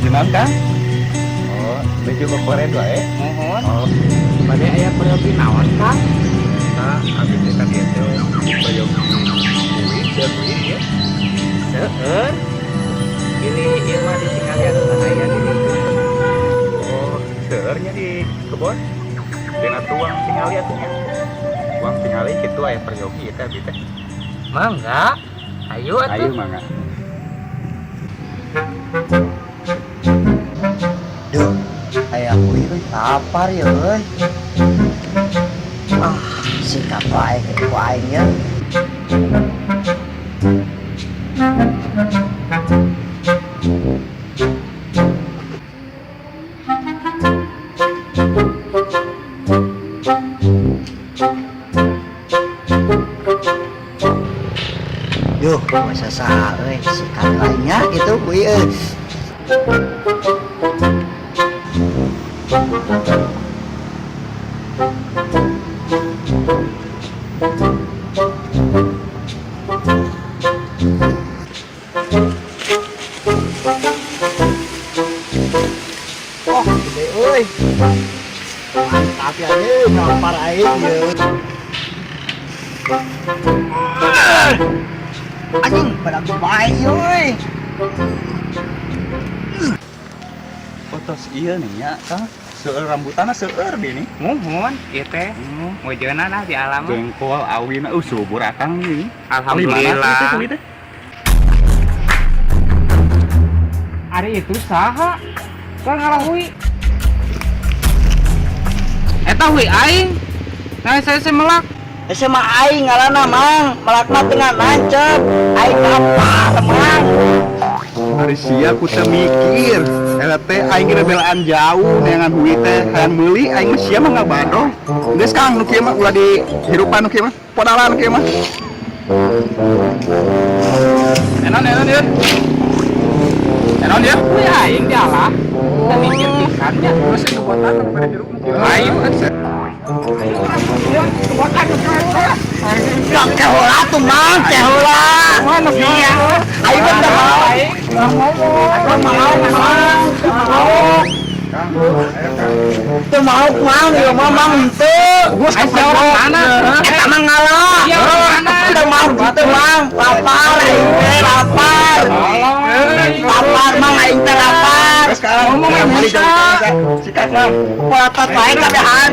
jenan kan? Oh, baju kokoren wae. Mohon. Oh, Bade aya peryogi naon, Kang? nah, abis kita dia teh bayang kuit ya. Seueur. Ini ieu mah ditinggali atuh aya di ditu. Oh, seurnya di kebon. Dina tuang tingali atunya. Tuang tingali kitu aya peryogi eta abi teh. Mangga. Ayo Ayo atuh. mangga. Duh, ayah kuih lapar ya euy. Ah, sikap wae ke ku aing ya. Duh, masa saha euy, sikat lainnya gitu kuih euy. Oh, gede euy. Mantap ya nih, ngampar aing ye. Anjing, pada bae euy. Fotos iya nih ya, Kang. Seueur rambutana seueur di nih. Mohon ieu teh. Mojeuna nah di alam. Jengkol awina subur akang nih. Alhamdulillah. Kali teh. Ari itu saha? Kang ngarahui. Eta hui aing. Nah saya melak. SMA aing ngaranna Mang, melakna tengah nancep. Aing apa, Mang? Hari sia ku teh mikir, eta teh aing geus belaan jauh neangan hui teh hayang meuli aing mah sia mah ngabado. Geus Kang nu kieu mah ulah di hirupan nu kieu mah, podalan kieu mah. Enon ieu. Enon ieu. Hui aing di alam. Kita mikir pisannya. Terus itu botan pada hirup nu kieu. Ayo atuh. Gak kehola tuh Mang, kehola. Mana Iya. Aing Ayo bener mau. Aku mau Mang, ya Mang henteu. Ayo orang mana? Eta mah ngalah. Iya, orang mana? Udah mau gitu Mang, lapar aing teh lapar. Lapar Mang aing teh lapar. Ngomong yang bisa. Sikat Mang. Potot wae kabehan.